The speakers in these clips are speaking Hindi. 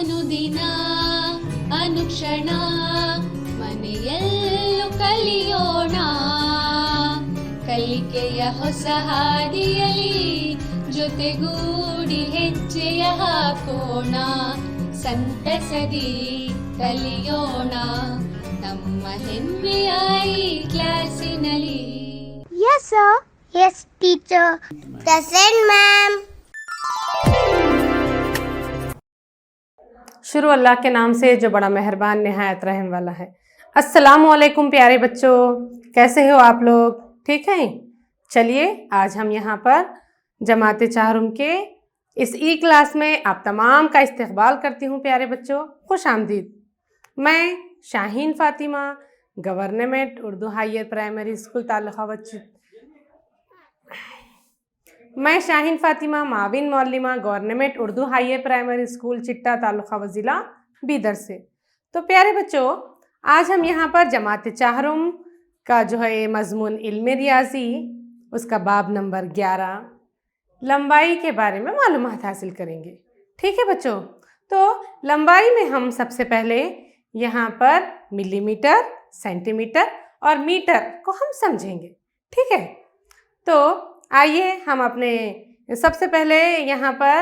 ಅನುದಿನ ಅನುಕ್ಷಣ ಮನೆಯಲ್ಲೂ ಕಲಿಯೋಣ ಕಲಿಕೆಯ ಹೊಸ ಹಾದಿಯಲಿ ಜೊತೆಗೂಡಿ ಹೆಜ್ಜೆಯ ಹಾಕೋಣ ಸಂತಸದಿ ಕಲಿಯೋಣ ನಮ್ಮ ಹೆಮ್ಮೆಯ ಈ ಕ್ಲಾಸಿನಲ್ಲಿ. Yes, sir. Yes, teacher. Present, ma'am. शुरू अल्लाह के नाम से जो बड़ा मेहरबान निहायत रहम वाला है। अस्सलाम वालेकुम प्यारे बच्चों, कैसे हो आप लोग? ठीक हैं? चलिए आज हम यहाँ पर जमात चाहरुम के इस ई क्लास में आप तमाम का इस्तकबाल करती हूँ प्यारे बच्चों, खुश आमदीद। मैं Shaheen Fatima government Urdu higher primary school मैं शाहीन फ़ातिमा माविन मौलिमा government Urdu higher primary school Chitta taluka व ज़िला बीदर से। तो प्यारे बच्चों आज हम यहाँ पर जमात चाहरुम का जो है मज़मून इल्म रियाज़ी उसका बाब नंबर 11 लंबाई के बारे में मालूमात हासिल करेंगे। ठीक है बच्चों, तो लंबाई में हम सबसे पहले यहाँ पर मिलीमीटर, सेंटीमीटर और मीटर को हम समझेंगे। ठीक है, तो आइए हम अपने सबसे पहले यहाँ पर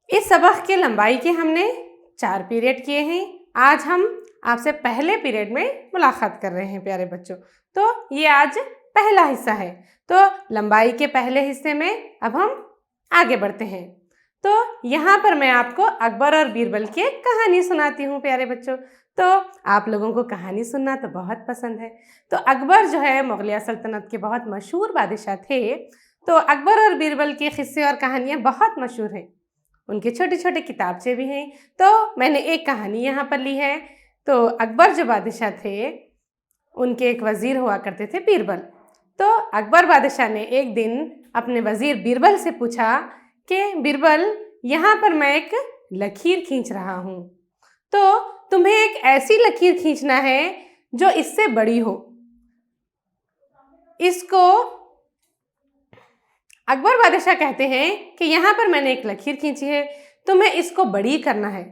इस सबक के लंबाई के हमने 4 पीरियड किए हैं। आज हम आपसे पहले पीरियड में मुलाकात कर रहे हैं प्यारे बच्चों। तो ये आज पहला हिस्सा है, तो लंबाई के पहले हिस्से में अब हम आगे बढ़ते हैं। तो यहाँ पर मैं आपको अकबर और बीरबल की एक कहानी सुनाती हूँ प्यारे बच्चों। तो आप लोगों को कहानी सुनना तो बहुत पसंद है। तो अकबर जो है मुग़लिया सल्तनत के बहुत मशहूर बादशाह थे। तो अकबर और बीरबल के क़िस्से और कहानियाँ बहुत मशहूर हैं, उनके छोटे छोटे किताबचे भी हैं। तो मैंने एक कहानी यहाँ पर ली है। तो अकबर जो बादशाह थे उनके एक वज़ीर हुआ करते थे बीरबल। तो अकबर बादशाह ने एक दिन अपने वज़ीर बीरबल से पूछा कि बीरबल यहाँ पर मैं एक लकीर खींच रहा हूँ, तो तुम्हें एक ऐसी लकीर खींचना है जो इससे बड़ी हो। इसको अकबर बादशाह कहते हैं कि यहाँ पर मैंने एक लकीर खींची है, तुम्हें इसको बड़ी करना है,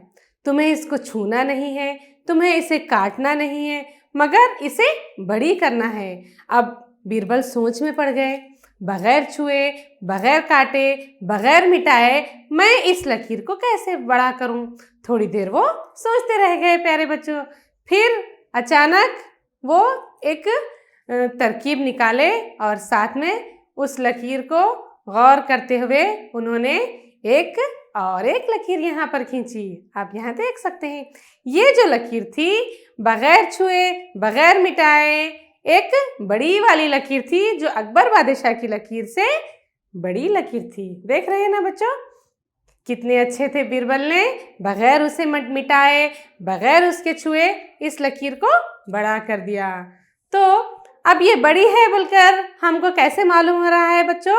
तुम्हें इसको छूना नहीं है, तुम्हें इसे काटना नहीं है, मगर इसे बड़ी करना है। अब बीरबल सोच में पड़ गए, बग़ैर छुए, बग़ैर काटे, बग़ैर मिटाए मैं इस लकीर को कैसे बड़ा करूं? थोड़ी देर वो सोचते रह गए प्यारे बच्चों। फिर अचानक वो एक तरकीब निकाले और साथ में उस लकीर को गौर करते हुए उन्होंने एक लकीर यहाँ पर खींची। आप यहाँ देख सकते हैं, ये जो लकीर थी बग़ैर छुए, बग़ैर मिटाए एक बड़ी वाली लकीर थी, जो अकबर बादशाह की लकीर से बड़ी लकीर थी। देख रहे हैं ना बच्चों, कितने अच्छे थे बीरबल ने बग़ैर उसे मिटाए, बग़ैर उसके छुए इस लकीर को बड़ा कर दिया। तो अब ये बड़ी है बोलकर हमको कैसे मालूम हो रहा है बच्चों?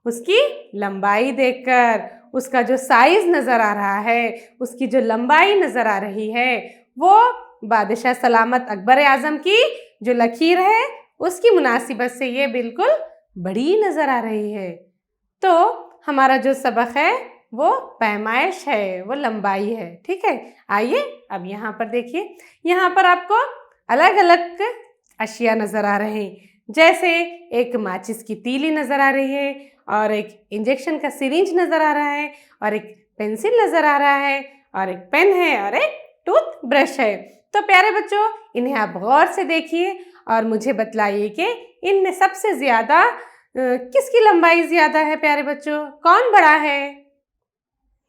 उसकी लंबाई देखकर, उसका जो साइज़ नज़र आ रहा है, उसकी जो लंबाई नज़र आ रही है, वो बादशाह सलामत अकबर आज़म की जो लकीर है उसकी मुनासिबत से ये बिल्कुल बड़ी नज़र आ रही है। तो हमारा जो सबक है वो पैमाइश है, वो लंबाई है। ठीक है, आइए अब यहाँ पर देखिए, यहाँ पर आपको अलग अलग अशिया नज़र आ रहे हैं। जैसे एक माचिस की तीली नज़र आ रही है, और एक इंजेक्शन का सिरिंज नज़र आ रहा है, और एक पेंसिल नज़र आ रहा है, और एक पेन है, और एक टूथ ब्रश है। तो प्यारे बच्चों इन्हें आप गौर से देखिए और मुझे बतलाइए कि इनमें सबसे ज़्यादा किसकी लंबाई ज़्यादा है प्यारे बच्चों? कौन बड़ा है?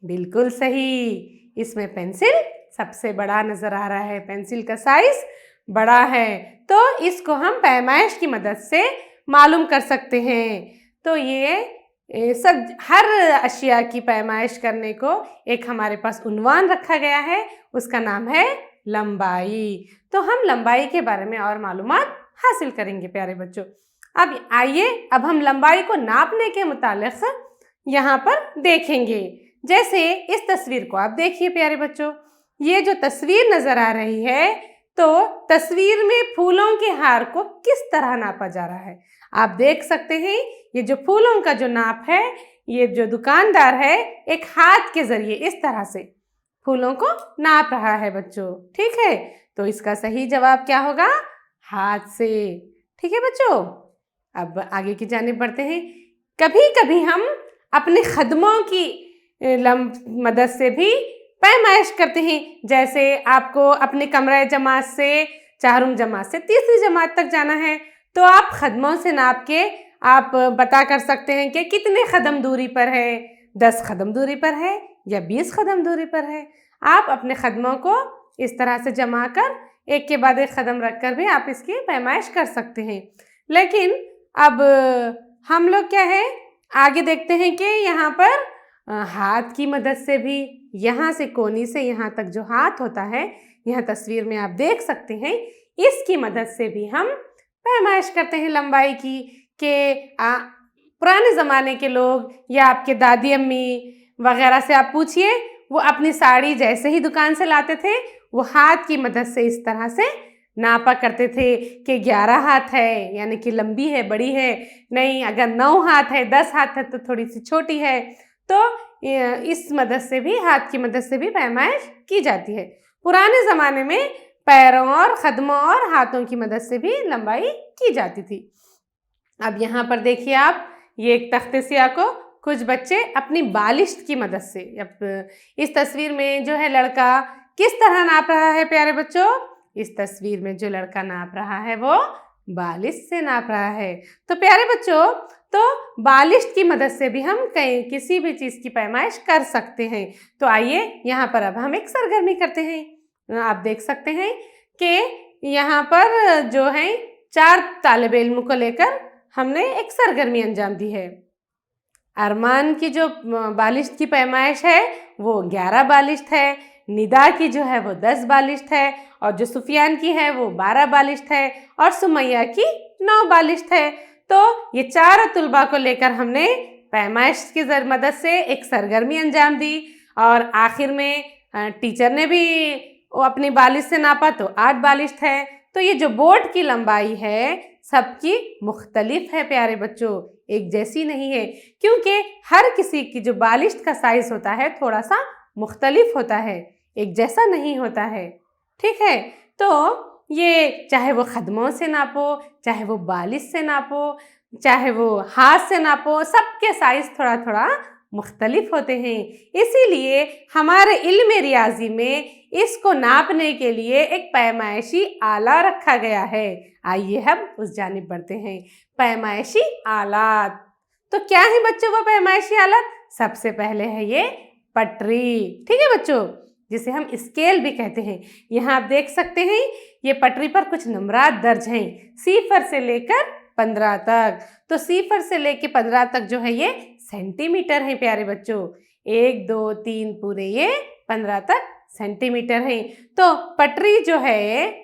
बिल्कुल सही, इसमें पेंसिल सबसे बड़ा नज़र आ रहा है, पेंसिल का साइज़ बड़ा है। तो इसको हम पैमाइश की मदद से मालूम कर सकते हैं। तो ये सब हर अशिया की पैमाइश करने को एक हमारे पास उन्वान रखा गया है, उसका नाम है लंबाई। तो हम लंबाई के बारे में और मालूमात हासिल करेंगे प्यारे बच्चों। अब आइए अब हम लंबाई को नापने के मुतालिक यहाँ पर देखेंगे। जैसे इस तस्वीर को आप देखिए प्यारे बच्चों, ये जो तस्वीर नज़र आ रही है तो तस्वीर में फूलों के हार को किस तरह नापा जा रहा है? आप देख सकते हैं ये जो फूलों का जो नाप है, ये जो दुकानदार है एक हाथ के जरिए इस तरह से फूलों को नाप रहा है बच्चों। ठीक है, तो इसका सही जवाब क्या होगा? हाथ से। ठीक है बच्चों, अब आगे की जानिब बढ़ते हैं। कभी कभी हम अपने कदमों की मदद से भी पैमाइश करते हैं। जैसे आपको अपने कमरा जमात से चारुम जमात से तीसरी जमात तक जाना है, तो आप कदमों से नाप के आप बता कर सकते हैं कि कितने कदम दूरी पर है, 10 कदम दूरी पर है या 20 कदम दूरी पर है। आप अपने कदमों को इस तरह से जमा कर एक के बाद एक कदम रख कर भी आप इसकी पैमाइश कर सकते हैं। लेकिन अब हम लोग क्या है, आगे देखते हैं कि यहाँ पर हाथ की मदद से भी, यहाँ से कोनी से यहाँ तक जो हाथ होता है, यहाँ तस्वीर में आप देख सकते हैं, इसकी मदद से भी हम पैमाइश करते हैं लंबाई की। कि पुराने ज़माने के लोग या आपके दादी अम्मी वगैरह से आप पूछिए, वो अपनी साड़ी जैसे ही दुकान से लाते थे वो हाथ की मदद से इस तरह से नापा करते थे कि 11 हाथ है यानी कि लंबी है, बड़ी है, नहीं अगर 9 हाथ है, 10 हाथ है तो थोड़ी सी छोटी है। तो इस मदद से भी, हाथ की मदद से भी पैमाइश की जाती है। पुराने ज़माने में पैरों और कदमों और हाथों की मदद से भी लंबाई की जाती थी। अब यहाँ पर देखिए आप, ये एक तख्ते सियाह को कुछ बच्चे अपनी बालिश की मदद से, अब इस तस्वीर में जो है लड़का किस तरह नाप रहा है प्यारे बच्चों? इस तस्वीर में जो लड़का नाप रहा है वो बालिश से नाप रहा है। तो प्यारे बच्चों, तो बालिश की मदद से भी हम कहीं किसी भी चीज़ की पैमाइश कर सकते हैं। तो आइए यहाँ पर अब हम एक सरगर्मी करते हैं। आप देख सकते हैं कि यहाँ पर जो है 4 तालिब इल्म को लेकर हमने एक सरगर्मी अंजाम दी है। अरमान की जो बालिश की पैमाइश है वो 11 बालिश है, निदा की जो है वो 10 बालिश है, और जो सुफियान की है वो 12 बालिश है, और सुमैया की 9 बालिश है। तो ये 4 तुलबा को लेकर हमने पैमाइश की मदद से एक सरगर्मी अंजाम दी, और आखिर में टीचर ने भी वो अपनी बालिश से नापा तो 8 बालिश है। तो ये जो बोर्ड की लंबाई है सबकी मुख्तलिफ है प्यारे बच्चों, एक जैसी नहीं है, क्योंकि हर किसी की जो बालिश का साइज़ होता है थोड़ा सा मुख्तलिफ होता है, एक जैसा नहीं होता है। ठीक है, तो ये चाहे वो कदमों से नापो, चाहे वो बालिश से नापो, चाहे वो हाथ से नापो, सबके साइज़ थोड़ा थोड़ा मुख्तलिफ होते हैं। इसीलिए हमारे इल्म रियाजी में इसको नापने के लिए एक पैमाइशी आला रखा गया है। आइए हम उस जानिब बढ़ते हैं। पैमाइशी आलात, तो क्या है बच्चों वो पैमाइशी आलात? सबसे पहले है ये पटरी। ठीक है बच्चों, जिसे हम स्केल भी कहते हैं। यहाँ आप देख सकते हैं ये पटरी पर कुछ नंबरात दर्ज हैं, 0 से लेकर 15 तक। तो 0 से लेकर 15 तक जो है ये सेंटीमीटर हैं प्यारे बच्चों। 1 2 3 पूरे ये 15 तक सेंटीमीटर हैं। तो पटरी जो है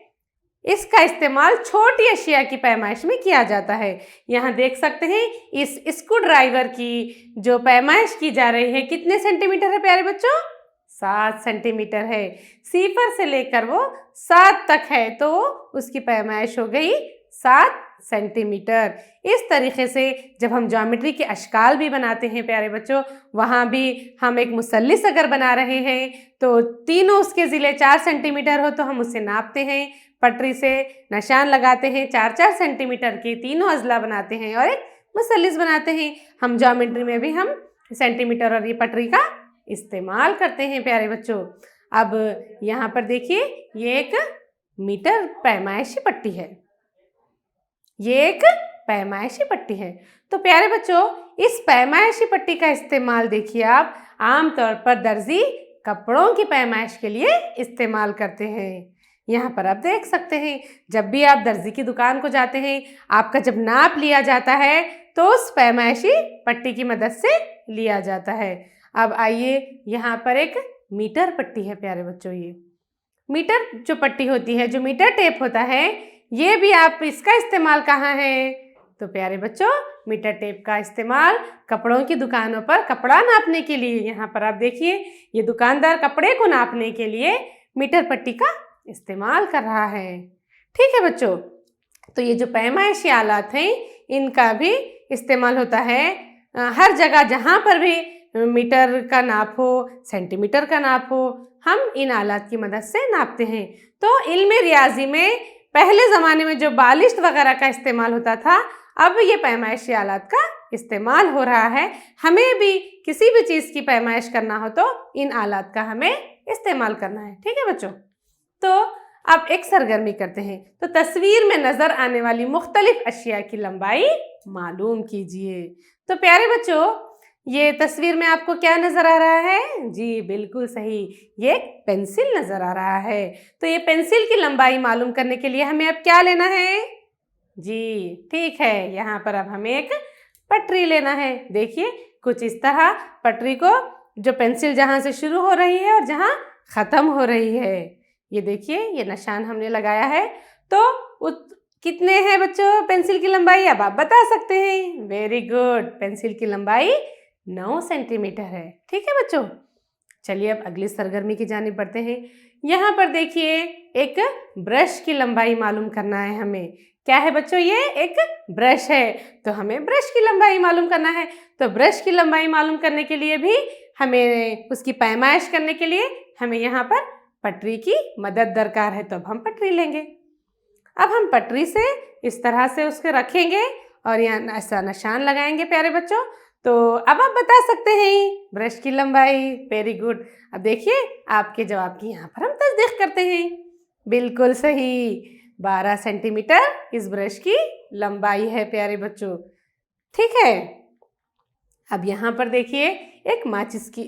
इसका इस्तेमाल छोटी अशिया की पैमाइश में किया जाता है। यहाँ देख सकते हैं इस स्क्रू ड्राइवर की जो पैमाइश की जा रही है कितने सेंटीमीटर है प्यारे बच्चों? 7 सेंटीमीटर है। 0 से लेकर वो 7 तक है तो उसकी पैमाइश हो गई 7 सेंटीमीटर। इस तरीके से जब हम ज्योमेट्री के अशकाल भी बनाते हैं प्यारे बच्चों, वहाँ भी हम एक मुसल्लिस अगर बना रहे हैं तो तीनों उसके ज़िले 4 सेंटीमीटर हो तो हम उसे नापते हैं, पटरी से निशान लगाते हैं 4-4 सेंटीमीटर के, तीनों अज़ला बनाते हैं और एक मुसल्लिस बनाते हैं। हम ज्योमेट्री में भी हम सेंटीमीटर और ये पटरी का इस्तेमाल करते हैं प्यारे बच्चों। अब यहाँ पर देखिए ये एक मीटर पैमाइशी पट्टी है, ये एक पैमाइशी पट्टी है। तो प्यारे बच्चों इस पैमाइशी पट्टी का इस्तेमाल देखिए आप आमतौर पर दर्जी कपड़ों की पैमाइश के लिए इस्तेमाल करते हैं। यहाँ पर आप देख सकते हैं जब भी आप दर्जी की दुकान को जाते हैं, आपका जब नाप लिया जाता है तो उस पैमाइशी पट्टी की मदद से लिया जाता है। अब आइए यहाँ पर एक मीटर पट्टी है प्यारे बच्चों। ये मीटर जो पट्टी होती है, जो मीटर टेप होता है, ये भी आप इसका इस्तेमाल कहाँ है? तो प्यारे बच्चों मीटर टेप का इस्तेमाल कपड़ों की दुकानों पर कपड़ा नापने के लिए, यहाँ पर आप देखिए ये दुकानदार कपड़े को नापने के लिए मीटर पट्टी का इस्तेमाल कर रहा है। ठीक है बच्चों, तो ये जो पैमाइशी आलात हैं इनका भी इस्तेमाल होता है हर जगह जहाँ पर भी मीटर का नाप हो, सेंटीमीटर का नाप हो, हम इन आलात की मदद से नापते हैं। तो इल्म रियाजी में पहले ज़माने में जो बालिश्त वगैरह का इस्तेमाल होता था, अब ये पैमाइशी आलात का इस्तेमाल हो रहा है। हमें भी किसी भी चीज़ की पैमाइश करना हो तो इन आलात का हमें इस्तेमाल करना है। ठीक है बच्चों, तो अब एक सरगर्मी करते हैं। तो तस्वीर में नज़र आने वाली मुख्तलिफ अशिया की लंबाई मालूम कीजिए। तो प्यारे बच्चों, ये तस्वीर में आपको क्या नज़र आ रहा है? जी बिल्कुल सही, ये एक पेंसिल नज़र आ रहा है। तो ये पेंसिल की लंबाई मालूम करने के लिए हमें अब क्या लेना है? जी ठीक है, यहाँ पर अब हमें एक पटरी लेना है। देखिए कुछ इस तरह पटरी को, जो पेंसिल जहाँ से शुरू हो रही है और जहाँ ख़त्म हो रही है, ये देखिए ये निशान हमने लगाया है। तो कितने हैं बच्चों पेंसिल की लंबाई? अब आप बता सकते हैं। वेरी गुड, पेंसिल की लंबाई 9 सेंटीमीटर है। ठीक है बच्चों, चलिए अब अगली सरगर्मी की जानिब बढ़ते हैं। यहाँ पर देखिए एक ब्रश की लंबाई मालूम करना है हमें। क्या है बच्चों? ये एक ब्रश है, तो हमें ब्रश की लंबाई मालूम करना है। तो ब्रश की लंबाई मालूम करने के लिए भी हमें उसकी पैमाइश करने के लिए हमें यहाँ पर पटरी की मदद दरकार है। तो अब हम पटरी लेंगे। अब हम पटरी से इस तरह से उसके रखेंगे और यहाँ ऐसा निशान लगाएंगे प्यारे बच्चों। तो अब आप बता सकते हैं ब्रश की लंबाई। Very good. अब देखिए आपके जवाब की यहाँ पर हम तस्दीक करते हैं। बिल्कुल सही, 12 सेंटीमीटर इस ब्रश की लंबाई है प्यारे बच्चों। ठीक है, अब यहाँ पर देखिए एक माचिस की।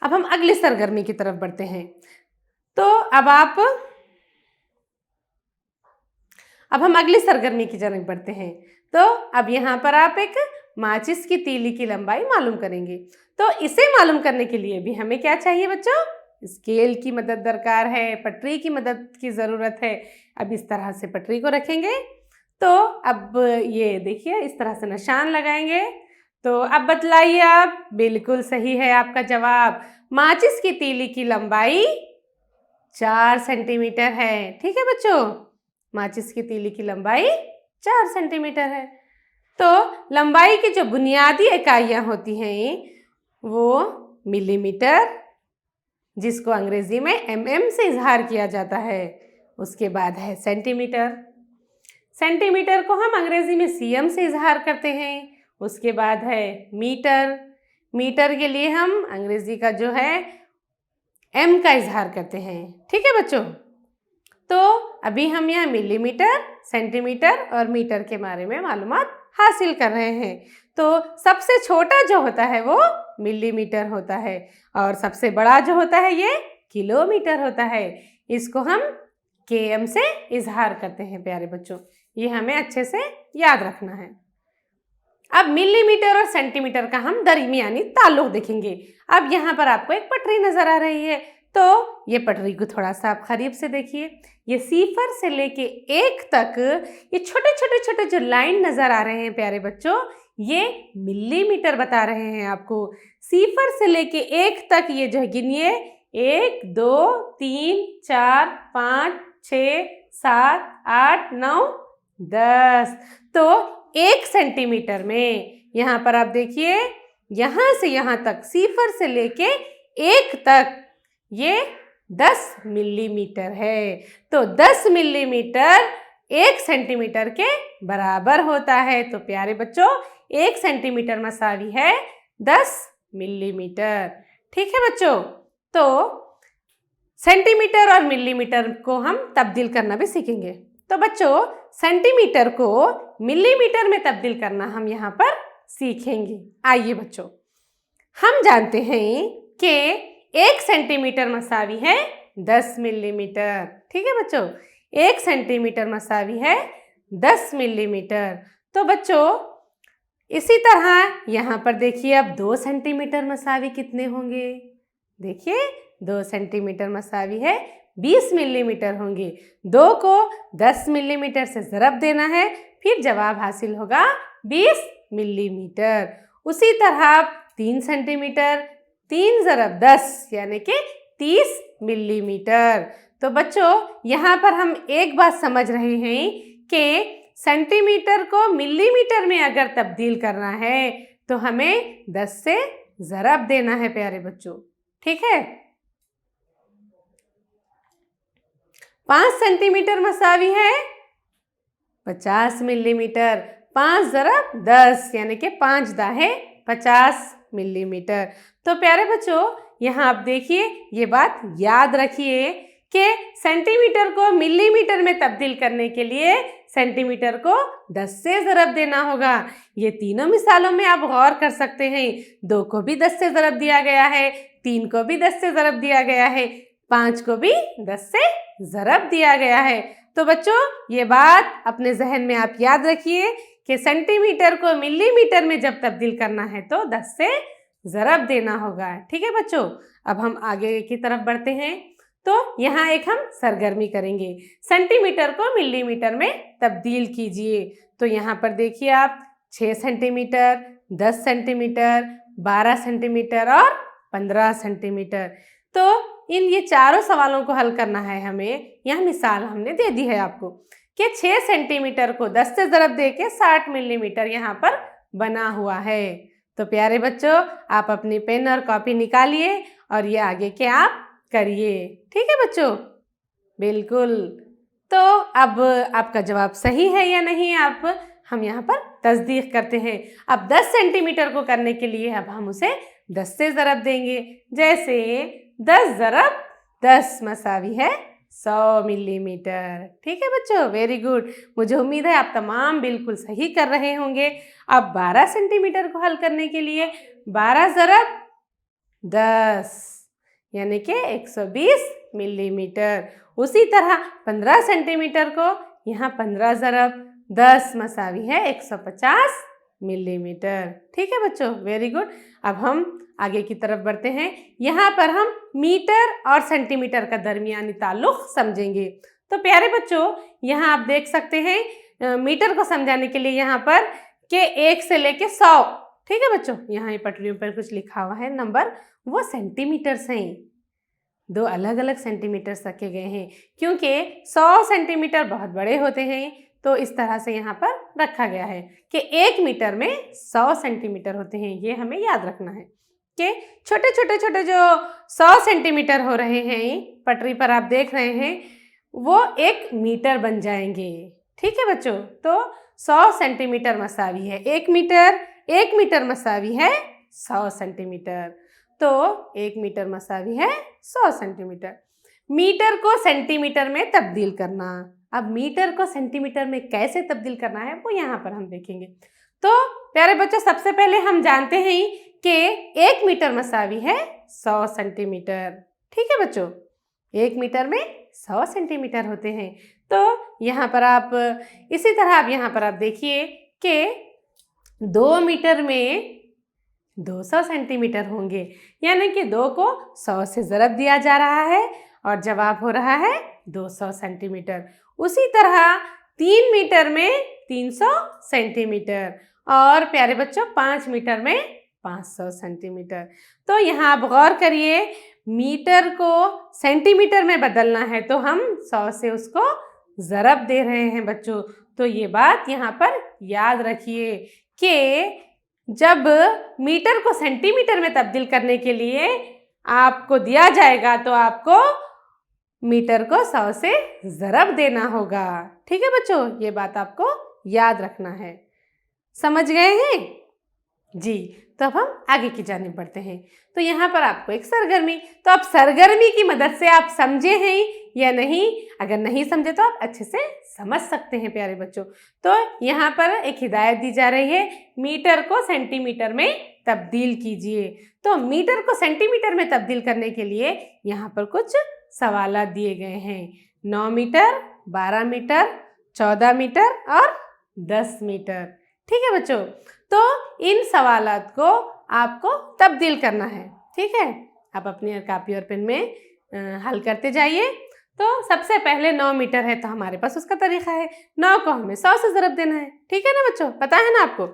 अब हम अगली सरगर्मी की तरफ बढ़ते हैं। तो अब हम अगली सरगर्मी की जानिब बढ़ते हैं। तो अब यहाँ पर आप एक माचिस की तीली की लंबाई मालूम करेंगे। तो इसे मालूम करने के लिए भी हमें क्या चाहिए बच्चों? स्केल की मदद दरकार है, पटरी की मदद की ज़रूरत है। अब इस तरह से पटरी को रखेंगे। तो अब ये देखिए इस तरह से निशान लगाएंगे। तो अब बतलाइए आप। बिल्कुल सही है आपका जवाब। माचिस की तीली की लंबाई 4 सेंटीमीटर है। ठीक है बच्चों, माचिस की तीली की लंबाई 4 सेंटीमीटर है। तो लंबाई की जो बुनियादी इकाइयाँ होती हैं वो मिलीमीटर, जिसको अंग्रेजी में mm से इजहार किया जाता है। उसके बाद है सेंटीमीटर। सेंटीमीटर को हम अंग्रेजी में cm से इजहार करते हैं। उसके बाद है मीटर। मीटर के लिए हम अंग्रेजी का जो है m का इजहार करते हैं। ठीक है बच्चों, तो अभी हम यहाँ मिलीमीटर, सेंटीमीटर और मीटर के बारे में मालूमात हासिल कर रहे हैं। तो सबसे छोटा जो होता है वो मिलीमीटर होता है और सबसे बड़ा जो होता है ये किलोमीटर होता है। इसको हम km से इजहार करते हैं प्यारे बच्चों, ये हमें अच्छे से याद रखना है। अब मिलीमीटर और सेंटीमीटर का हम दरमियानी ताल्लुक देखेंगे। अब यहाँ पर आपको एक पटरी नजर आ रही है, तो ये पटरी को थोड़ा सा आप करीब से देखिए। ये 0 से लेके 1 तक ये छोटे छोटे छोटे जो लाइन नजर आ रहे हैं प्यारे बच्चों, ये मिलीमीटर बता रहे हैं आपको। 0 से लेके 1 तक ये जो है गिनिए, 1 2 3 4 5 6 7 8 9 10। तो 1 सेंटीमीटर में यहाँ पर आप देखिए, यहाँ से यहाँ तक 0 से लेके 1 तक ये 10 मिलीमीटर है। तो 10 मिलीमीटर 1 सेंटीमीटर के बराबर होता है। तो प्यारे बच्चों 1 सेंटीमीटर मसावी है 10 मिलीमीटर। ठीक है बच्चों, तो सेंटीमीटर और मिलीमीटर को हम तब्दील करना भी सीखेंगे। तो बच्चों सेंटीमीटर को मिलीमीटर में तब्दील करना हम यहाँ पर सीखेंगे। आइए बच्चों, हम जानते हैं कि 1 सेंटीमीटर मसावी है 10 मिलीमीटर। ठीक है बच्चों, 1 सेंटीमीटर मसावी है 10 मिलीमीटर। तो बच्चों इसी तरह यहाँ पर देखिए, अब 2 सेंटीमीटर मसावी कितने होंगे? देखिए 2 सेंटीमीटर मसावी है 20 मिलीमीटर होंगे। 2 को 10 मिलीमीटर से ज़रब देना है, फिर जवाब हासिल होगा 20 मिलीमीटर। उसी तरह 3 सेंटीमीटर 3 × 10 यानी कि 30 मिलीमीटर। तो बच्चों यहाँ पर हम एक बात समझ रहे हैं कि सेंटीमीटर को मिलीमीटर में अगर तब्दील करना है तो हमें 10 से ज़रब देना है प्यारे बच्चों, ठीक है। 5 सेंटीमीटर मसावी है 50 मिलीमीटर। 5 × 10 यानी कि 5 दाहे 50 मिलीमीटर। तो प्यारे बच्चों यहाँ आप देखिए, ये बात याद रखिए कि सेंटीमीटर को मिलीमीटर में तब्दील करने के लिए सेंटीमीटर को 10 से ज़रब देना होगा। ये तीनों मिसालों में आप गौर कर सकते हैं। 2 को भी 10 से ज़रब दिया गया है, 3 को भी 10 से ज़रब दिया गया है, 5 को भी 10 से ज़रब दिया गया है। तो बच्चों ये बात अपने जहन में आप याद रखिए कि सेंटीमीटर को मिलीमीटर में जब तब्दील करना है तो 10 से ज़रब देना होगा, ठीक है बच्चों। अब हम आगे की तरफ बढ़ते हैं। तो यहाँ एक हम सरगर्मी करेंगे, सेंटीमीटर को मिलीमीटर में तब्दील कीजिए। तो यहाँ पर देखिए आप 6 सेंटीमीटर, 10 सेंटीमीटर, 12 सेंटीमीटर और 15 सेंटीमीटर। तो ये चारों सवालों को हल करना है हमें। यह मिसाल हमने दे दी है आपको कि 6 सेंटीमीटर को 10 से ज़रब दे के 60 मिलीमीटर यहाँ पर बना हुआ है। तो प्यारे बच्चों आप अपनी पेन और कॉपी निकालिए और ये आगे के आप करिए, ठीक है बच्चों। बिल्कुल। तो अब आपका जवाब सही है या नहीं, आप हम यहाँ पर तस्दीक करते हैं। अब 10 सेंटीमीटर को करने के लिए अब हम उसे 10 से ज़रब देंगे। जैसे 10 × 10 मसावी है 100 मिलीमीटर, ठीक है बच्चों। Very good. मुझे उम्मीद है आप तमाम बिल्कुल सही कर रहे होंगे। अब 12 सेंटीमीटर को हल करने के लिए 12 × 10 यानी कि 120 मिलीमीटर। उसी तरह 15 सेंटीमीटर को यहाँ 15 × 10 मसावी है 150 मिलीमीटर, ठीक है बच्चों। Very good. अब हम आगे की तरफ बढ़ते हैं। यहाँ पर हम मीटर और सेंटीमीटर का दरमियानी ताल्लुक़ समझेंगे। तो प्यारे बच्चों यहाँ आप देख सकते हैं मीटर को समझाने के लिए यहाँ पर के 1 से लेके 100, ठीक है बच्चों। यहाँ ये पटरियों पर कुछ लिखा हुआ है नंबर, वो सेंटीमीटर्स हैं। 2 अलग अलग सेंटीमीटर्स रखे गए हैं क्योंकि 100 सेंटीमीटर बहुत बड़े होते हैं, तो इस तरह से यहाँ पर रखा गया है कि 1 मीटर में 100 सेंटीमीटर होते हैं। ये हमें याद रखना है कि छोटे छोटे छोटे जो 100 सेंटीमीटर हो रहे हैं पटरी पर आप देख रहे हैं, वो 1 मीटर बन जाएंगे, ठीक है बच्चों। तो 100 सेंटीमीटर मसावी है 1 मीटर, 1 मीटर मसावी है 100 सेंटीमीटर। तो 1 मीटर मसावी है 100 सेंटीमीटर। मीटर को सेंटीमीटर में तब्दील करना। अब मीटर को सेंटीमीटर में कैसे तब्दील करना है वो यहाँ पर हम देखेंगे। तो प्यारे बच्चों सबसे पहले हम जानते हैं कि 1 मीटर मसावी है 100 सेंटीमीटर, ठीक है बच्चों। 1 मीटर में 100 सेंटीमीटर होते हैं। तो यहाँ पर आप इसी तरह आप यहाँ पर आप देखिए कि 2 मीटर में 200 सेंटीमीटर होंगे, यानी कि 2 को 100 से ज़रब दिया जा रहा है और जवाब हो रहा है 200 सेंटीमीटर। उसी तरह 3 मीटर में 300 सेंटीमीटर और प्यारे बच्चों 5 मीटर में 500 सेंटीमीटर। तो यहाँ आप गौर करिए, मीटर को सेंटीमीटर में बदलना है तो हम 100 से उसको ज़रब दे रहे हैं बच्चों। तो ये बात यहाँ पर याद रखिए कि जब मीटर को सेंटीमीटर में तब्दील करने के लिए आपको दिया जाएगा तो आपको मीटर को 100 से ज़रब देना होगा, ठीक है बच्चों। ये बात आपको याद रखना है। समझ गए हैं जी। तो अब हम आगे की जानिब बढ़ते हैं। तो यहाँ पर आपको एक सरगर्मी, तो आप सरगर्मी की मदद से आप समझे हैं या नहीं, अगर नहीं समझे तो आप अच्छे से समझ सकते हैं प्यारे बच्चों। तो यहाँ पर एक हिदायत दी जा रही है, मीटर को सेंटीमीटर में तब्दील कीजिए। तो मीटर को सेंटीमीटर में तब्दील करने के लिए यहाँ पर कुछ सवालात दिए गए हैं। 9 मीटर, 12 मीटर, 14 मीटर और 10 मीटर, ठीक है बच्चों। तो इन सवालात को आपको तब्दील करना है, ठीक है। आप अपनी कापी और पेन में हल करते जाइए। तो सबसे पहले 9 मीटर है तो हमारे पास उसका तरीका है, 9 को हमें 100 से ज़रब देना है, ठीक है ना बच्चों, पता है ना आपको।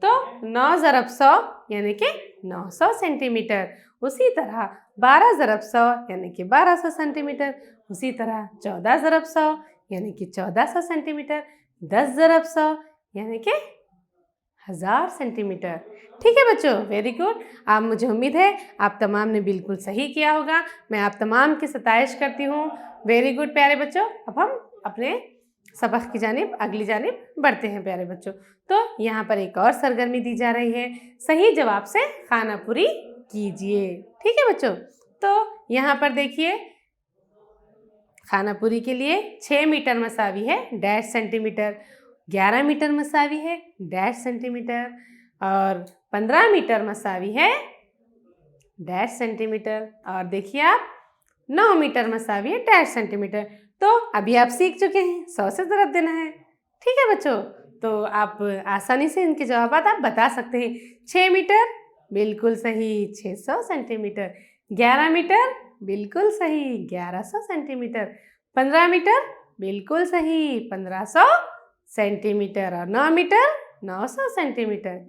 तो 9 ज़रब 100 यानी कि 900 सेंटीमीटर। उसी तरह 12 ज़रब 100 यानी कि 1200 सेंटीमीटर। उसी तरह 14 ज़रब 100 यानी कि 1400 सेंटीमीटर। 10 ज़रब 100 यानी कि 1000 सेंटीमीटर। ठीक है बच्चों, वेरी गुड। आप, मुझे उम्मीद है आप तमाम ने बिल्कुल सही किया होगा। मैं आप तमाम की सताइश करती हूँ। वेरी गुड प्यारे बच्चों। अब हम अपने सबक की जानिब, अगली जानिब बढ़ते हैं प्यारे बच्चों। तो यहाँ पर एक और सरगर्मी दी जा रही है, सही जवाब से खानापुरी कीजिए। ठीक है बच्चों, तो यहाँ पर देखिए, खानापुरी के लिए 6 मीटर मसावी है डैश सेंटीमीटर, 11 मीटर मसावी है डैश सेंटीमीटर और 15 मीटर मसावी है डैश सेंटीमीटर। और देखिए आप 9 मीटर मसावी है डैश सेंटीमीटर। तो अभी आप सीख चुके हैं 100 से ज़रब देना है। ठीक है बच्चों, तो आप आसानी से इनके जवाब आप बता सकते हैं। 6 मीटर बिल्कुल सही, 600 सेंटीमीटर। 11 मीटर बिल्कुल सही, 1100 सेंटीमीटर। 15 मीटर बिल्कुल सही, 1500 सेंटीमीटर। और 9 मीटर 900 सेंटीमीटर।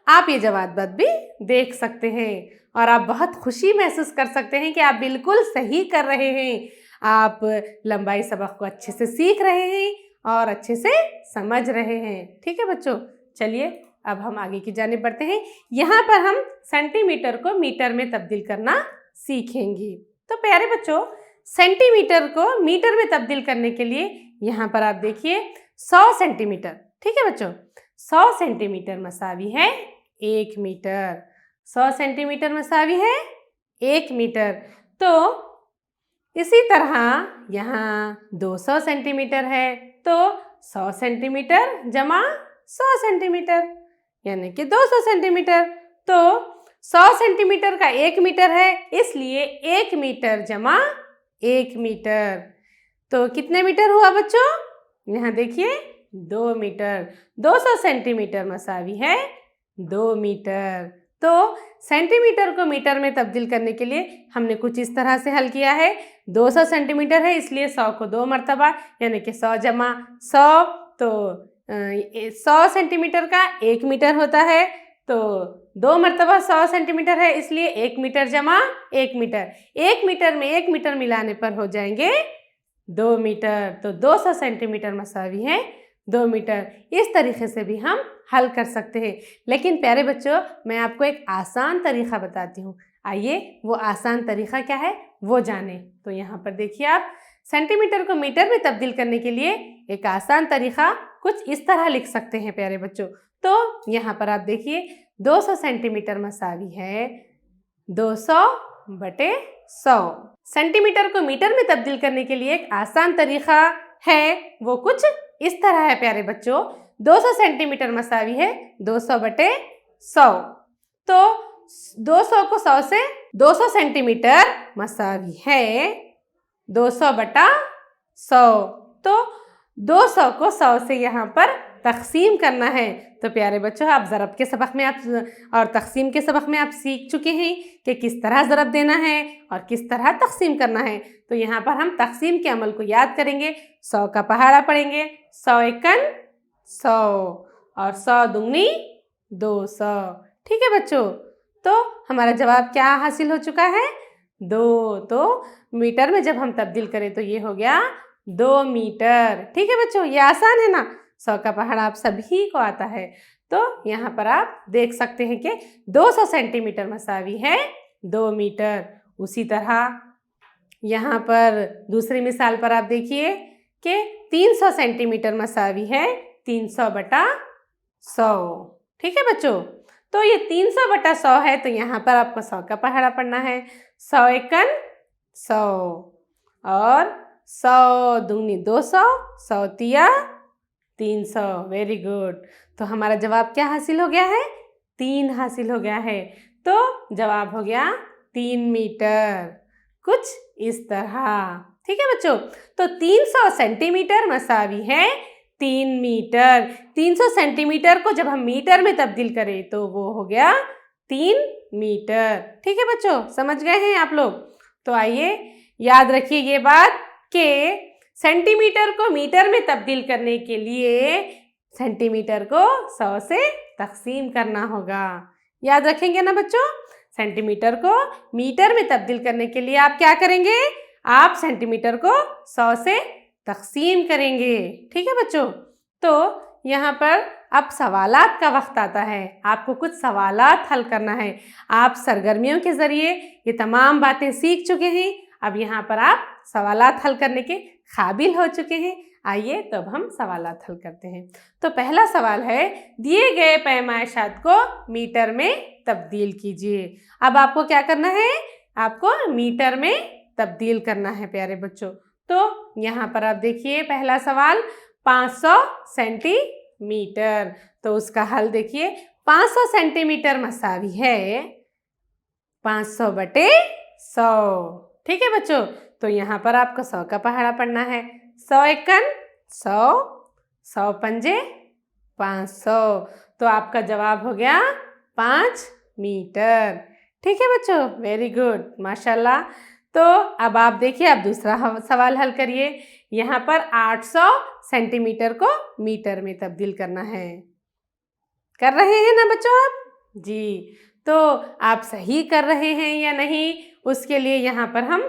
आप ये जवाब भी देख सकते हैं और आप बहुत खुशी महसूस कर सकते हैं कि आप बिल्कुल सही कर रहे हैं। आप लंबाई सबक को अच्छे से सीख रहे हैं और अच्छे से समझ रहे हैं। ठीक है बच्चों, चलिए अब हम आगे की जानिब बढ़ते हैं। यहाँ पर हम सेंटीमीटर को मीटर में तब्दील करना सीखेंगे। तो प्यारे बच्चों, सेंटीमीटर को मीटर में तब्दील करने के लिए यहाँ पर आप देखिए 100 सेंटीमीटर। ठीक है बच्चों, 100 सेंटीमीटर मसावी है 1 मीटर। 100 सेंटीमीटर मसावी है 1 मीटर। तो इसी तरह यहाँ 200 सेंटीमीटर है, तो 100 सेंटीमीटर जमा 100 सेंटीमीटर यानी कि 200 सेंटीमीटर। तो 100 सेंटीमीटर का 1 मीटर है, इसलिए 1 मीटर जमा 1 मीटर। तो कितने मीटर हुआ बच्चों? यहाँ देखिए 2 मीटर। 200 सेंटीमीटर मसावी है 2 मीटर। तो सेंटीमीटर को मीटर में तब्दील करने के लिए हमने कुछ इस तरह से हल किया है। 200 सेंटीमीटर है, इसलिए 100 को 2 मरतबा यानी कि 100 जमा 100। तो 100 सेंटीमीटर का 1 मीटर होता है, तो 2 मरतबा 100 सेंटीमीटर है, इसलिए 1 मीटर जमा 1 मीटर। 1 मीटर में 1 मीटर मिलाने पर हो जाएंगे 2 मीटर। तो 200 सेंटीमीटर मसावी है 2 मीटर। इस तरीके से भी हम हल कर सकते हैं। लेकिन प्यारे बच्चों, मैं आपको एक आसान तरीका बताती हूँ। आइए वो आसान तरीका क्या है वो जानें। तो यहाँ पर देखिए, आप सेंटीमीटर को मीटर में तब्दील करने के लिए एक आसान तरीका कुछ इस तरह लिख सकते हैं प्यारे बच्चों। तो यहाँ पर आप देखिए 200 सेंटीमीटर मसावी है 200 बटे 100। सेंटीमीटर को मीटर में तब्दील करने के लिए एक आसान तरीका है, वो कुछ इस तरह है प्यारे बच्चों। 200 सेंटीमीटर मसावी है 200 बटे 100। तो 200 को 100 से 200 सेंटीमीटर मसावी है 200 बटा 100। तो 200 को 100 से यहाँ पर तकसीम करना है। तो प्यारे बच्चों, आप ज़रब के सबक में और तकसीम के सबक में आप सीख चुके हैं कि किस तरह ज़रब देना है और किस तरह तकसीम करना है। तो यहाँ पर हम तकसीम के अमल को याद करेंगे। 100 का पहाड़ा पढ़ेंगे, 100 एकन 100 और 100 दुगनी 200। ठीक है बच्चों, तो हमारा जवाब क्या हासिल हो चुका है? 2। तो मीटर में जब हम तब्दील करें तो ये हो गया 2 मीटर। ठीक है बच्चों, ये आसान है ना। 100 का पहाड़ा आप सभी को आता है। तो यहाँ पर आप देख सकते हैं कि 200 सेंटीमीटर मसावी है 2 मीटर। उसी तरह यहाँ पर दूसरी मिसाल पर आप देखिए कि 300 सेंटीमीटर मसावी है 300 बटा 100। ठीक है बच्चों, तो ये 300 बटा 100 है, तो यहाँ पर आपको 100 का पहाड़ा पढ़ना है। 100 एकन 100 और 100 दुगनी 200, 100 तिया 300। Very good. तो हमारा जवाब क्या हासिल हो गया है? 3 हासिल हो गया है। तो जवाब हो गया 3 मीटर, कुछ इस तरह। ठीक है बच्चों, तो 300 सेंटीमीटर मसावी है 3 मीटर। 300 सेंटीमीटर को जब हम मीटर में तब्दील करें तो वो हो गया 3 मीटर। ठीक है बच्चों, समझ गए हैं आप लोग? तो आइए याद रखिए ये बात कि सेंटीमीटर को मीटर में तब्दील करने के लिए सेंटीमीटर को 100 से तकसीम करना होगा। याद रखेंगे ना बच्चों? सेंटीमीटर को मीटर में तब्दील करने के लिए आप क्या करेंगे? आप सेंटीमीटर को 100 से तकसीम करेंगे। ठीक है बच्चों? तो यहाँ पर अब सवालात का वक्त आता है। आपको कुछ सवालात हल करना है। आप सरगर्मियों के ज़रिए ये तमाम बातें सीख चुके हैं। अब यहाँ पर आप सवालात हल करने के काबिल हो चुके हैं। आइए तो अब हम सवालात हल करते हैं। तो पहला सवाल है, दिए गए पैमाइशात को मीटर में तब्दील कीजिए। अब आपको क्या करना है? आपको मीटर में तब्दील करना है प्यारे बच्चों। तो यहाँ पर आप देखिए पहला सवाल 500 सेंटीमीटर। तो उसका हल देखिए, 500 सेंटीमीटर मसावी है 500 बटे 100। ठीक है बच्चों? तो यहाँ पर आपको 100 का पहाड़ा पढ़ना है। 100 एकन 100, 100 पंजे 500। तो आपका जवाब हो गया 5 मीटर। ठीक है बच्चों? वेरी गुड, माशाल्लाह। तो अब आप देखिए, अब दूसरा सवाल हल करिए। यहाँ पर 800 सेंटीमीटर को मीटर में तब्दील करना है। कर रहे हैं ना बच्चों आप? जी। तो आप सही कर रहे हैं या नहीं, उसके लिए यहाँ पर हम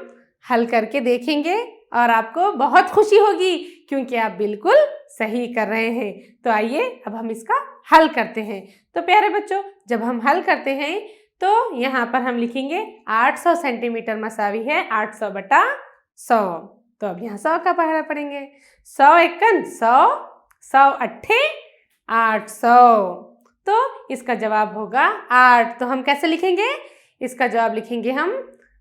हल करके देखेंगे और आपको बहुत खुशी होगी क्योंकि आप बिल्कुल सही कर रहे हैं। तो आइए अब हम इसका हल करते हैं। तो प्यारे बच्चों, जब हम हल करते हैं तो यहाँ पर हम लिखेंगे 800 सेंटीमीटर मसावी है 800 बटा 100। तो अब यहाँ 100 का पहाड़ा पढ़ेंगे। 100 एकन 100, 100 अट्ठे 800। तो इसका जवाब होगा 8। तो हम कैसे लिखेंगे? इसका जवाब लिखेंगे हम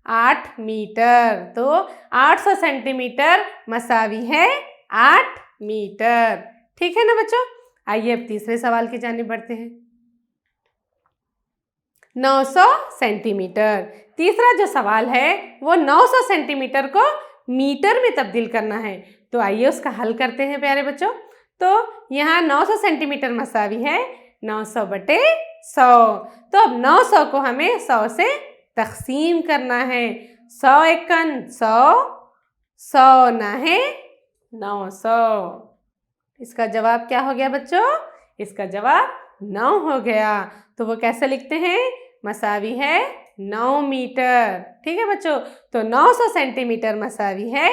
8 मीटर। तो 800 सेंटीमीटर मसावी है 8 मीटर। ठीक है ना बच्चों? आइए अब तीसरे सवाल की जानिब बढ़ते हैं। 900 सेंटीमीटर। तीसरा जो सवाल है वो 900 सेंटीमीटर को मीटर में तब्दील करना है। तो आइए उसका हल करते हैं प्यारे बच्चों। तो यहाँ 900 सेंटीमीटर मसावी है 900 बटे 100। तो अब 900 को हमें 100 से तकसीम करना है। 100 एकन 100, 100 नाहे 900। इसका जवाब क्या हो गया बच्चों? इसका जवाब 9 हो गया। तो वो कैसे लिखते हैं? मसावी है 9 मीटर। ठीक है बच्चों? तो 900 सेंटीमीटर मसावी है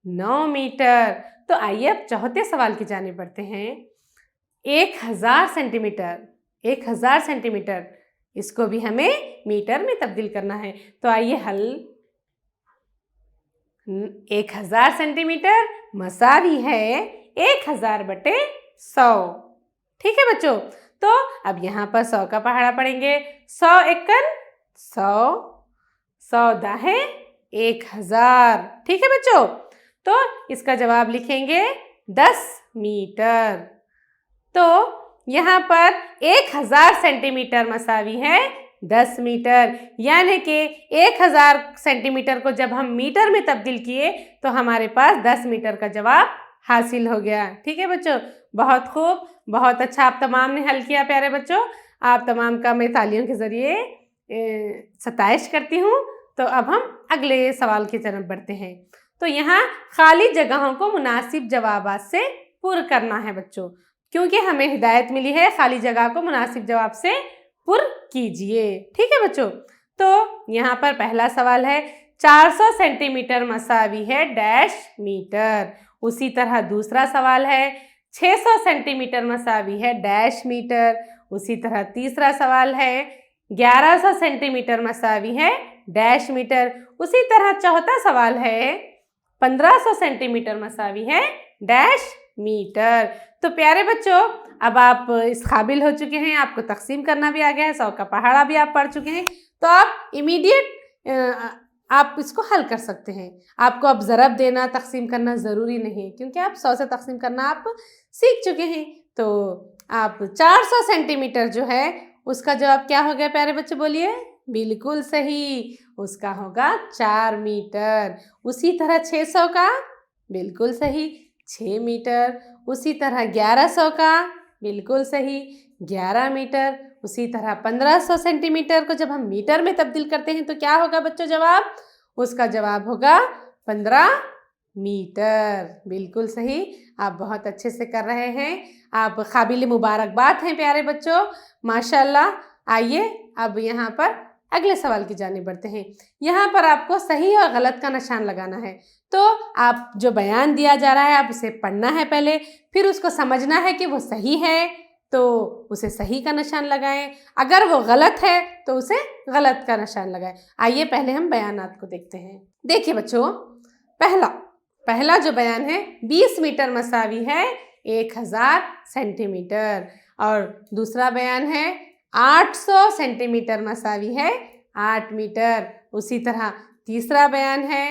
9 मीटर। तो आइए अब चौथे सवाल की जानिब बढ़ते हैं। 1000 सेंटीमीटर, 1000 सेंटीमीटर, इसको भी हमें मीटर में तब्दील करना है। तो आइए हल। 1000 सेंटीमीटर मसावी है 1000 बटे 100। ठीक है बच्चों? तो अब यहाँ पर 100 का पहाड़ा पढ़ेंगे। 100 एकन 100, 100 दाहे 1000। ठीक है बच्चों? तो इसका जवाब लिखेंगे 10 मीटर। तो यहाँ पर 1000 सेंटीमीटर मसावी है 10 मीटर, यानी कि 1000 सेंटीमीटर को जब हम मीटर में तब्दील किए तो हमारे पास 10 मीटर का जवाब हासिल हो गया। ठीक है बच्चों? बहुत खूब, बहुत अच्छा आप तमाम ने हल किया प्यारे बच्चों। आप तमाम का मैं तालियों के ज़रिए सताइश करती हूँ। तो अब हम अगले सवाल की तरफ बढ़ते हैं। तो यहाँ खाली जगहों को मुनासिब जवाबात से पुर करना है बच्चों, क्योंकि हमें हिदायत मिली है खाली जगह को मुनासिब जवाब से पुर कीजिए। ठीक है बच्चों? तो यहाँ पर पहला सवाल है 400 सेंटीमीटर मसावी है डैश मीटर। उसी तरह दूसरा सवाल है 600 सेंटीमीटर मसावी है डैश मीटर। उसी तरह तीसरा सवाल है 1100 सेंटीमीटर मसावी है डैश मीटर। उसी तरह चौथा सवाल है 1500 सेंटीमीटर मसावी है डैश मीटर। तो प्यारे बच्चों, अब आप इस काबिल हो चुके हैं, आपको तकसीम करना भी आ गया है, 100 का पहाड़ा भी आप पढ़ चुके हैं। तो आप इमीडिएट आप इसको हल कर सकते हैं। आपको अब ज़रब देना, तकसीम करना ज़रूरी नहीं है, क्योंकि आप 100 से तकसीम करना आप सीख चुके हैं। तो आप 400 सेंटीमीटर जो है उसका जवाब क्या हो गया प्यारे बच्चे? बोलिए। बिल्कुल सही, उसका होगा 4 मीटर। उसी तरह 600 का, बिल्कुल सही, 6 मीटर। उसी तरह 1100 का, बिल्कुल सही, 11 मीटर। उसी तरह 1500 सेंटीमीटर को जब हम मीटर में तब्दील करते हैं तो क्या होगा बच्चों जवाब? उसका जवाब होगा 15 मीटर। बिल्कुल सही, आप बहुत अच्छे से कर रहे हैं। आप काबिल मुबारकबाद हैं प्यारे बच्चों, माशाल्लाह। आइए अब यहाँ पर अगले सवाल की जानिब बढ़ते हैं। यहाँ पर आपको सही और गलत का निशान लगाना है। तो आप जो बयान दिया जा रहा है आप उसे पढ़ना है पहले, फिर उसको समझना है कि वो सही है तो उसे सही का निशान लगाएं, अगर वो गलत है तो उसे गलत का निशान लगाएं। आइए पहले हम बयानात को देखते हैं। देखिए बच्चों, पहला जो बयान है 20 मीटर मसावी है 1000 सेंटीमीटर, और दूसरा बयान है 800 सेंटीमीटर मसावी है 8 मीटर। उसी तरह तीसरा बयान है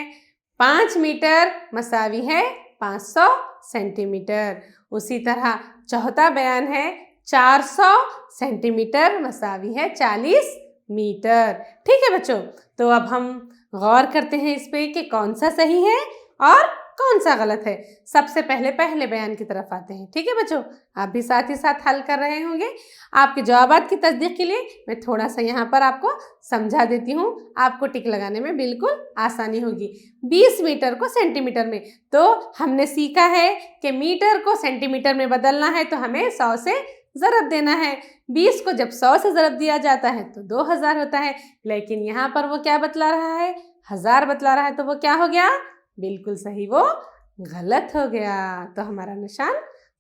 5 मीटर मसावी है 500 सेंटीमीटर। उसी तरह चौथा बयान है 400 सेंटीमीटर मसावी है 40 मीटर। ठीक है बच्चों, तो अब हम गौर करते हैं इस पे कि कौन सा सही है और कौन सा गलत है। सबसे पहले बयान की तरफ आते हैं। ठीक है बच्चों, आप भी साथ ही साथ हल कर रहे होंगे। आपके जवाबात की तस्दीक के लिए मैं थोड़ा सा यहाँ पर आपको समझा देती हूँ, आपको टिक लगाने में बिल्कुल आसानी होगी। 20 मीटर को सेंटीमीटर में, तो हमने सीखा है कि मीटर को सेंटीमीटर में बदलना है तो हमें 100 से ज़रब देना है। 20 को जब 100 से ज़रब दिया जाता है तो 2000 होता है, लेकिन यहाँ पर वो क्या बतला रहा है, 1000 बतला रहा है, तो वो क्या हो गया, बिल्कुल सही, वो गलत हो गया। तो हमारा निशान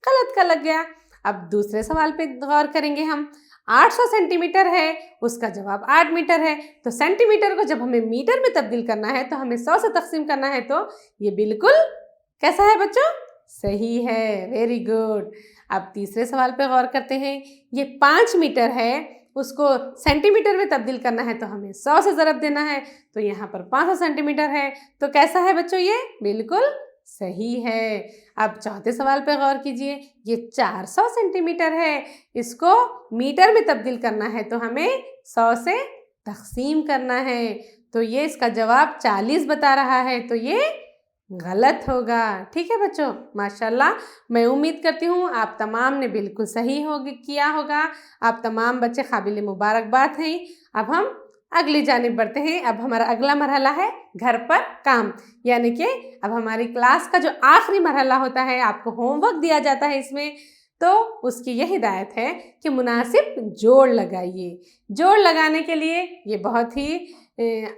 गलत का लग गया। अब दूसरे सवाल पे गौर करेंगे हम। 800 सेंटीमीटर है, उसका जवाब 8 मीटर है, तो सेंटीमीटर को जब हमें मीटर में तब्दील करना है तो हमें 100 से तकसीम करना है, तो ये बिल्कुल कैसा है बच्चों, सही है। Very good. अब तीसरे सवाल पे गौर करते हैं। ये 5 मीटर है, उसको सेंटीमीटर में तब्दील करना है तो हमें 100 से ज़रब देना है, तो यहाँ पर 500 सेंटीमीटर है, तो कैसा है बच्चों, ये बिल्कुल सही है। अब चौथे सवाल पे गौर कीजिए। ये 400 सेंटीमीटर है, इसको मीटर में तब्दील करना है तो हमें 100 से तकसीम करना है, तो ये इसका जवाब 40 बता रहा है, तो ये गलत होगा। ठीक है बच्चों, माशाल्लाह। मैं उम्मीद करती हूँ आप तमाम ने बिल्कुल सही किया होगा। आप तमाम बच्चे काबिल मुबारकबाद हैं। अब हम अगली जानिब बढ़ते हैं। अब हमारा अगला मरहला है घर पर काम, यानी कि अब हमारी क्लास का जो आखिरी मरहला होता है, आपको होमवर्क दिया जाता है इसमें, तो उसकी ये हिदायत है कि मुनासिब जोड़ लगाइए। जोड़ लगाने के लिए ये बहुत ही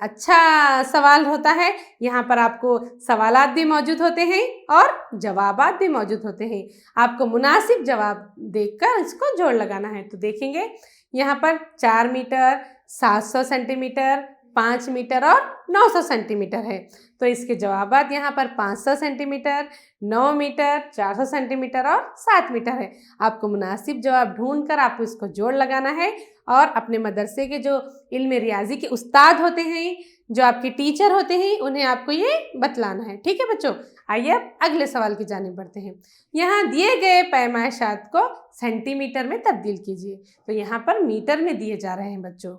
अच्छा सवाल होता है। यहाँ पर आपको सवालात भी मौजूद होते हैं और जवाबात भी मौजूद होते हैं। आपको मुनासिब जवाब देखकर इसको जोड़ लगाना है। तो देखेंगे यहाँ पर 4 मीटर, 700 सेंटीमीटर, 5 मीटर और 900 सेंटीमीटर है, तो इसके जवाबात यहाँ पर 500 सेंटीमीटर, 9 मीटर, 400 सेंटीमीटर और 7 मीटर है। आपको मुनासिब जवाब ढूंढकर आपको इसको जोड़ लगाना है और अपने मदरसे के जो इल्म रियाजी के उस्ताद होते हैं, जो आपके टीचर होते हैं, उन्हें आपको ये बतलाना है। ठीक है बच्चों, आइए अब अगले सवाल की जानिब बढ़ते हैं। यहाँ दिए गए पैमाइशात को सेंटीमीटर में तब्दील कीजिए। तो यहाँ पर मीटर में दिए जा रहे हैं बच्चों।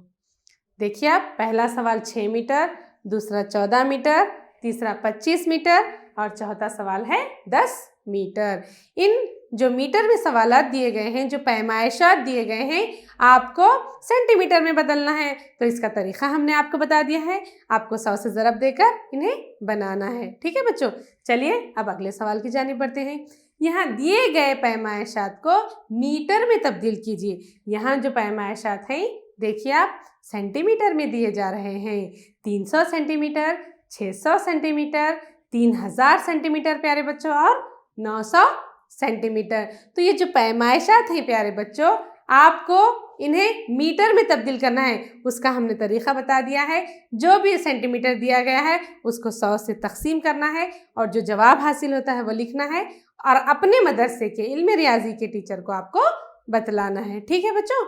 देखिए आप, पहला सवाल 6 मीटर, दूसरा 14 मीटर, तीसरा 25 मीटर और चौथा सवाल है 10 मीटर। इन जो मीटर में सवालात दिए गए हैं, जो पैमाइशात दिए गए हैं, आपको सेंटीमीटर में बदलना है। तो इसका तरीक़ा हमने आपको बता दिया है, आपको 100 से ज़रब देकर इन्हें बनाना है। ठीक है बच्चों, चलिए अब अगले सवाल की जानिब बढ़ते हैं। यहाँ दिए गए पैमाइशात को मीटर में तब्दील कीजिए। यहाँ जो पैमाइशात हैं, देखिए आप, सेंटीमीटर में दिए जा रहे हैं। 300 सेंटीमीटर, 600 सेंटीमीटर, 3000 सेंटीमीटर प्यारे बच्चों, और 900 सेंटीमीटर। तो ये जो पैमाइशात हैं प्यारे बच्चों, आपको इन्हें मीटर में तब्दील करना है। उसका हमने तरीक़ा बता दिया है। जो भी सेंटीमीटर दिया गया है उसको 100 से तकसीम करना है और जो जवाब हासिल होता है वो लिखना है और अपने मदरसे के इल्म रियाजी के टीचर को आपको बतलाना है। ठीक है बच्चों,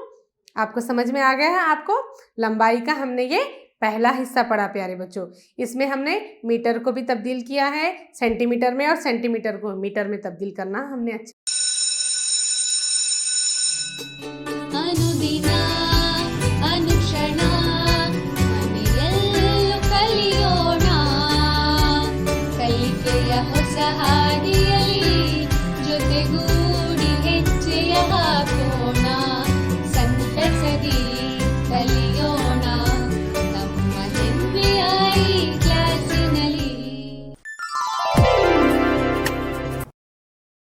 आपको समझ में आ गया है। आपको लंबाई का हमने ये पहला हिस्सा पढ़ा प्यारे बच्चों। इसमें हमने मीटर को भी तब्दील किया है सेंटीमीटर में और सेंटीमीटर को मीटर में तब्दील करना हमने अच्छा।